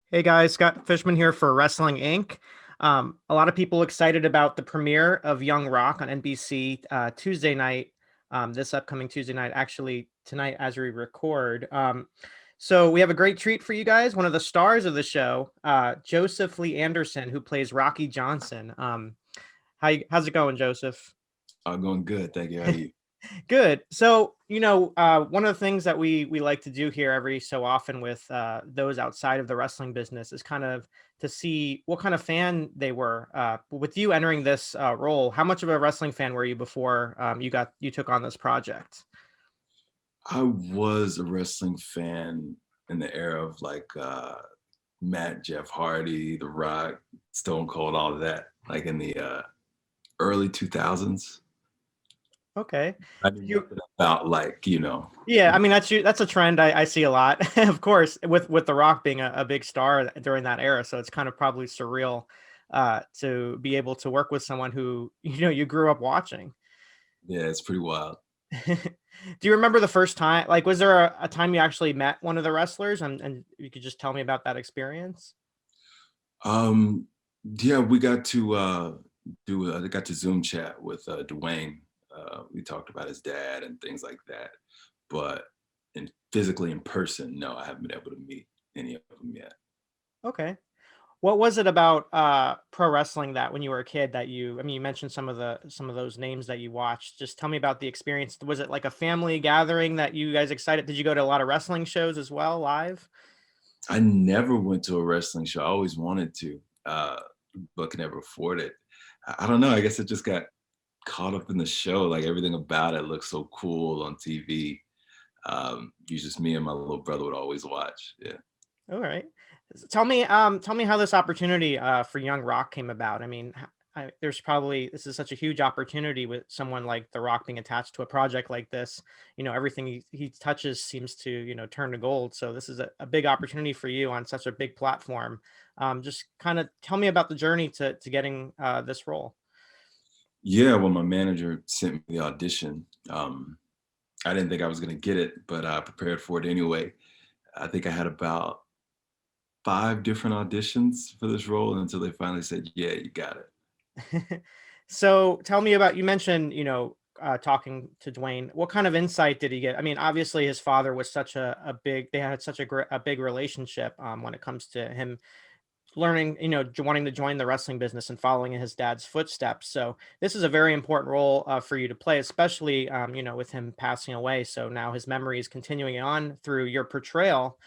Hey guys, Scott Fishman here for Wrestling Inc. A lot of people excited about the premiere of Young Rock on NBC Tuesday night, this upcoming Tuesday night, actually tonight as we record. So we have a great treat for you guys. One of the stars of the show, Joseph Lee Anderson, who plays Rocky Johnson. How's it going, Joseph? Going good. Thank you. How are you? Good. So, one of the things that we like to do here every so often with those outside of the wrestling business is kind of to see what kind of fan they were. With you entering this role, how much of a wrestling fan were you before you took on this project? I was a wrestling fan in the era of Matt, Jeff Hardy, The Rock, Stone Cold, all of that, like in the early 2000s. Okay. I knew You, nothing about yeah, I mean that's a trend I see a lot, of course, with The Rock being a big star during that era. So it's kind of probably surreal to be able to work with someone who you grew up watching. yeah, it's pretty wild. Do you remember the first time? Like, was there a time you actually met one of the wrestlers, and you could just tell me about that experience? Um, yeah, we got to I got to Zoom chat with Dwayne. We talked about his dad and things like that, but physically in person, no, I haven't been able to meet any of them yet. Okay. What was it about pro wrestling that when you were a kid that I mean, you mentioned some of those names that you watched. Just tell me about the experience. Was it like a family gathering that you guys excited? Did you go to a lot of wrestling shows as well, live? I never went to a wrestling show. I always wanted to, but could never afford it. I don't know. I guess it just got caught up in the show. Like everything about it looked so cool on TV. You just me and my little brother would always watch. Yeah. All right. Tell me how this opportunity for Young Rock came about. I mean, there's probably this is such a huge opportunity with someone like The Rock being attached to a project like this. Everything he touches seems to turn to gold. So this is a big opportunity for you on such a big platform. Just kind of tell me about the journey to getting this role. Yeah. Well, my manager sent me the audition. I didn't think I was going to get it, but I prepared for it anyway. I think I had about five different auditions for this role until they finally said, "Yeah, you got it." So tell me about, you mentioned, talking to Dwayne. What kind of insight did he get? I mean, obviously his father was such a big, they had such a big relationship when it comes to him learning, wanting to join the wrestling business and following in his dad's footsteps. So this is a very important role for you to play, especially, with him passing away. So now his memory is continuing on through your portrayal.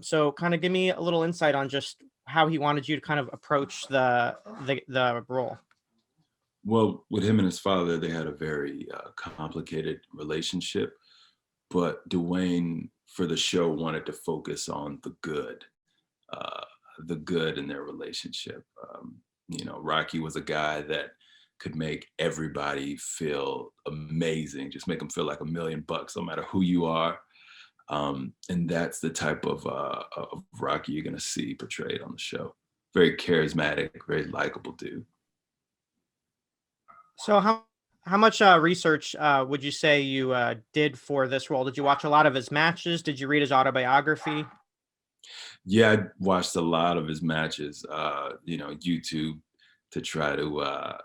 So kind of give me a little insight on just how he wanted you to kind of approach the role. Well, with him and his father, they had a very complicated relationship. But Dwayne, for the show, wanted to focus on uh, the good in their relationship. Rocky was a guy that could make everybody feel amazing, just make them feel like $1 million, no matter who you are. And that's the type of Rocky you're going to see portrayed on the show. Very charismatic, very likable dude. So how much research would you say you did for this role? Did you watch a lot of his matches? Did you read his autobiography? Yeah, I watched a lot of his matches, YouTube, to try to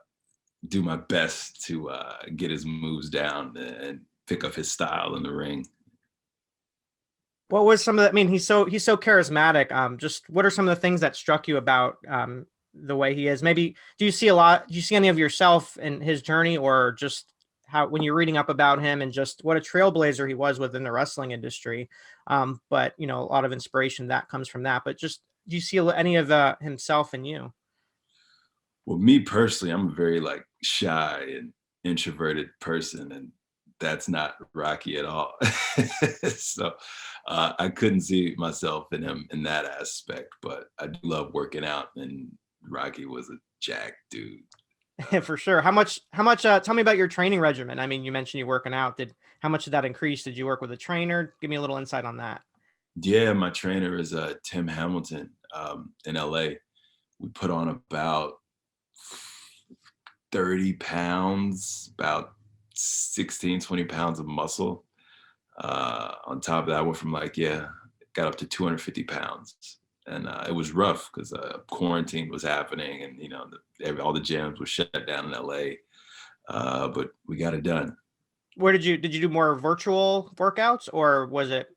do my best to get his moves down and pick up his style in the ring. What was some of the, I mean, he's so charismatic. Just what are some of the things that struck you about the way he is? Maybe do you see any of yourself in his journey, or just how when you're reading up about him and just what a trailblazer he was within the wrestling industry? But a lot of inspiration that comes from that. But just do you see any of himself in you? Well, me personally, I'm a very shy and introverted person, and that's not Rocky at all. So I couldn't see myself in him in that aspect, but I do love working out, and Rocky was a jack dude. For sure. How much tell me about your training regimen. I mean, you mentioned you working out. Did How much did that increase? Did you work with a trainer? Give me a little insight on that. Yeah, my trainer is Tim Hamilton in LA. We put on about 30 pounds, about 16, 20 pounds of muscle. On top of that, I went from got up to 250 pounds. and it was rough because quarantine was happening, and all the gyms were shut down in LA. But we got it done. Where did you do more virtual workouts, or was it,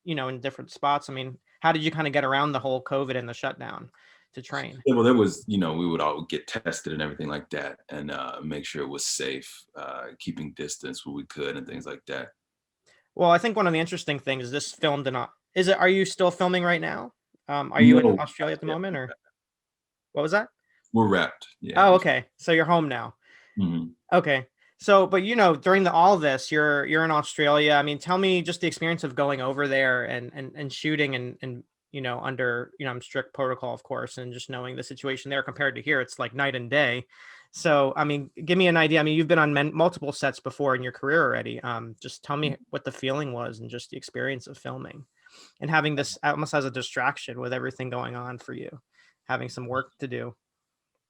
in different spots? I mean, how did you kind of get around the whole COVID and the shutdown to train? Yeah, well, there was, we would all get tested and everything like that, and make sure it was safe, keeping distance where we could, and things like that. Well, I think one of the interesting things is this filmed in is it, are you still filming right now? Are you in No, Australia at the yeah, moment, or what was that? we're wrapped. Yeah, Oh, okay. So you're home now. mhm. Okay. So, but during all this, you're in Australia. I mean, tell me just the experience of going over there and shooting and under strict protocol, of course, and just knowing the situation there compared to here, it's like night and day. So, I mean, give me an idea. I mean, you've been on multiple sets before in your career already. Just tell me what the feeling was and just the experience of filming and having this almost as a distraction with everything going on for you, having some work to do.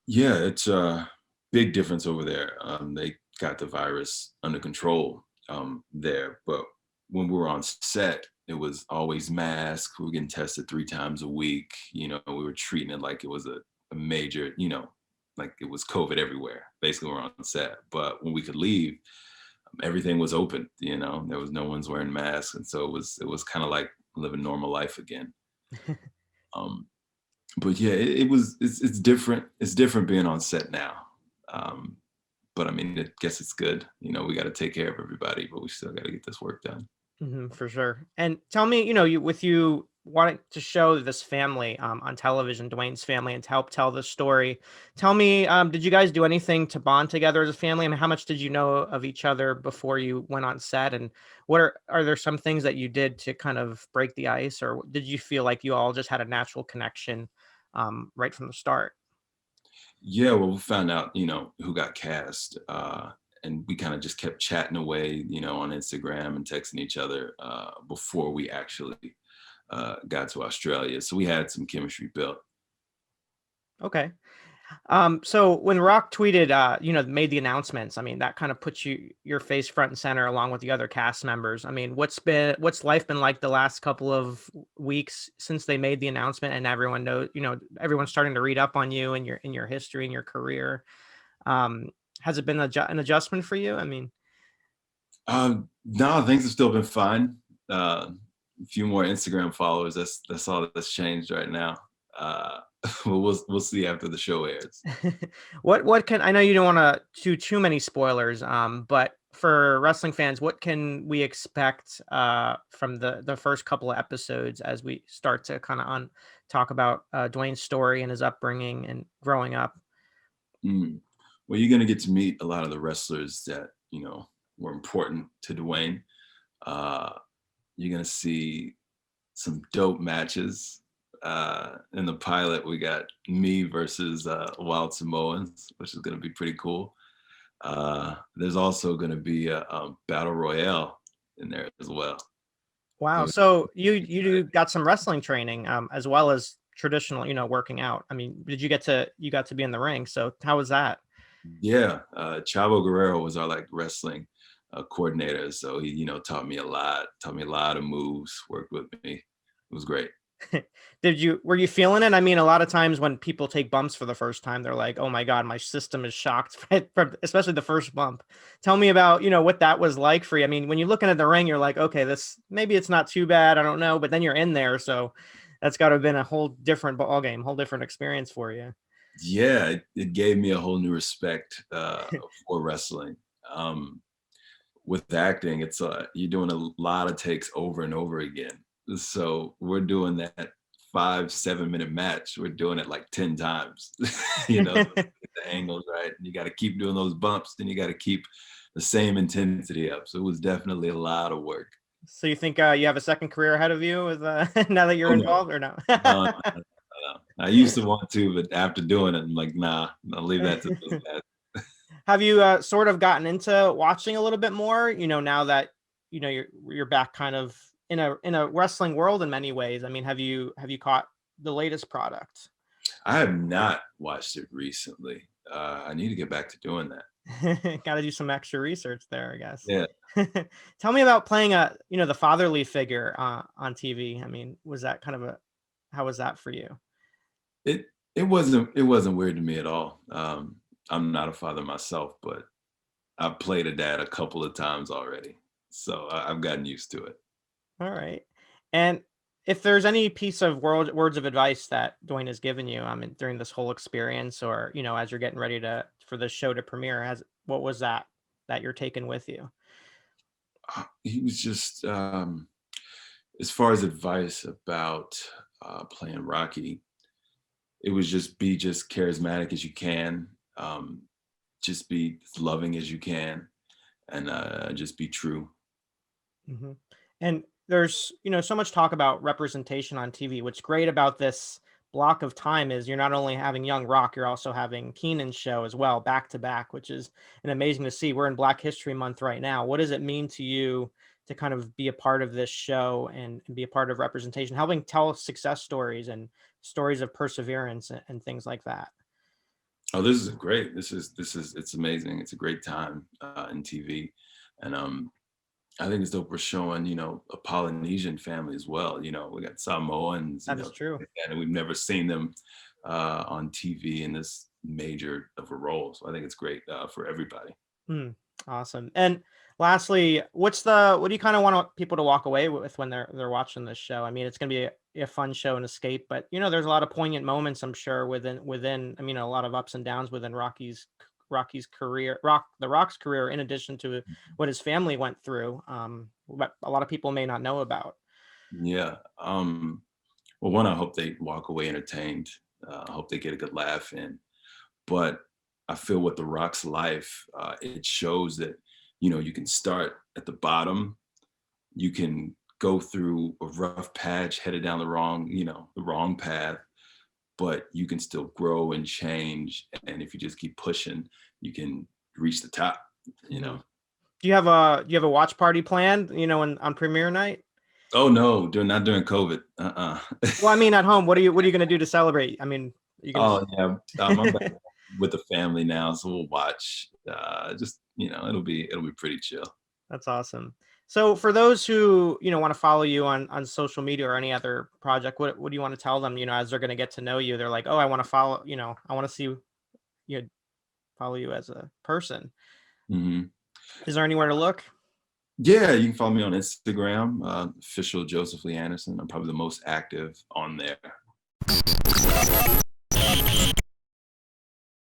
Yeah, it's a big difference over there. They got the virus under control there, but when we were on set, it was always masks. We were getting tested 3 times a week. We were treating it like it was a major, like it was COVID everywhere. Basically, we're on set. But when we could leave, everything was open. There was no one's wearing masks, and so it was kind of like living normal life again. Um, but yeah, it's different. It's different being on set now. Um, but I mean, I guess it's good. We got to take care of everybody, but we still got to get this work done. For sure. And tell me, you wanting to show this family on television, Dwayne's family, and to help tell the story. Tell me, did you guys do anything to bond together as a family? I mean, how much did you know of each other before you went on set? And what are there some things that you did to kind of break the ice, or did you feel like you all just had a natural connection right from the start? Yeah, well, we found out, who got cast, and we kind of just kept chatting away, on Instagram and texting each other before we actually got to Australia. So we had some chemistry built. Okay. So when Rock tweeted, made the announcements, I mean, that kind of puts your face front and center along with the other cast members. I mean, what's life been like the last couple of weeks since they made the announcement and everyone knows, everyone's starting to read up on you and your history and your career. Um, has it been an adjustment for you? I mean, No, things have still been fine. A few more Instagram followers. That's all that's changed right now. But we'll see after the show airs. what can, I know you don't want to do too many spoilers, but for wrestling fans, what can we expect from the first couple of episodes as we start to kind of talk about Dwayne's story and his upbringing and growing up? Mm. Well, you're gonna get to meet a lot of the wrestlers that were important to Dwayne. Uh, you're gonna see some dope matches. In the pilot, we got me versus Wild Samoans, which is gonna be pretty cool. There's also gonna be a battle royale in there as well. Wow, So so got some wrestling training as well as traditional, working out. I mean, you got to be in the ring, so how was that? yeah, Chavo Guerrero was our like wrestling coordinator, so he taught me a lot of moves, worked with me. It was great. Were you feeling it? I mean, a lot of times when people take bumps for the first time, they're like, "Oh my God, my system is shocked," from especially the first bump. Tell me about, what that was like for you. I mean, when you're looking at the ring, you're like, okay, this maybe it's not too bad. I don't know, but then you're in there, so that's got to have been a whole different ball game, whole different experience for you. Yeah, it gave me a whole new respect for wrestling. Um, with acting, it's you're doing a lot of takes over and over again. So we're doing that 5 7 minute match. We're doing it like 10 times. So the angles right, and you got to keep doing those bumps. Then you got to keep the same intensity up. So it was definitely a lot of work. So you think you have a second career ahead of you with now that you're Oh no, involved, or no? no, no, no, no. I used to want to, but after doing it, I'm like, nah, I'll leave that to those guys. Have you sort of gotten into watching a little bit more, now that you're back kind of in a wrestling world in many ways? I mean, have you caught the latest product? I have not watched it recently. I need to get back to doing that. Got to do some extra research there, I guess. Yeah. Tell me about playing the fatherly figure on TV. I mean, was that kind of How was that for you? It it wasn't weird to me at all. I'm not a father myself, but I've played a dad a couple of times already, so I've gotten used to it. All right. And if there's any piece of words of advice that Dwayne has given you, I mean, during this whole experience, or as you're getting ready to for the show to premiere, has what was that you're taking with you? He was just, as far as advice about playing Rocky, it was just be just charismatic as you can, just be as loving as you can, and just be true. Mhm. And there's, so much talk about representation on TV. What's great about this block of time is you're not only having Young Rock, you're also having Keenan's show as well, back to back, which is an amazing to see. We're in Black History Month right now. What does it mean to you to kind of be a part of this show and be a part of representation, helping tell success stories and stories of perseverance and things like that? Oh, this is great. This is it's amazing. It's a great time in TV, and I think it's dope. We're showing, a Polynesian family as well. We got Samoans, That is true. and we've never seen them on TV in this major of a role. So I think it's great for everybody. Mm, awesome. And lastly, what do you kind of want people to walk away with when they're watching this show? I mean, it's going to be a fun show and escape, but there's a lot of poignant moments, I'm sure, within I mean, a lot of ups and downs within Rocky's career, the Rock's career, in addition to what his family went through. But a lot of people may not know about. Yeah. Well, one, I hope they walk away entertained. I hope they get a good laugh in. But I feel with The Rock's life, it shows that, you can start at the bottom, you can go through a rough patch, headed down the wrong path, but you can still grow and change. And if you just keep pushing, you can reach the top, you Mhm. know. Do you have a watch party planned? On premiere night? Oh no, not during COVID. Uh-uh. Well, I mean, at home, what are you going to do to celebrate? I mean, you can. Oh yeah, I'm back with the family now, so we'll watch. Just it'll be pretty chill. That's awesome. So for those who, want to follow you on social media or any other project, what do you want to tell them, as they're going to get to know you? They're like, "Oh, I want to follow, I want to see follow you as a person." Hmm. Is there anywhere to look? Yeah, you can follow me on Instagram, official Joseph Lee Anderson. I'm probably the most active on there.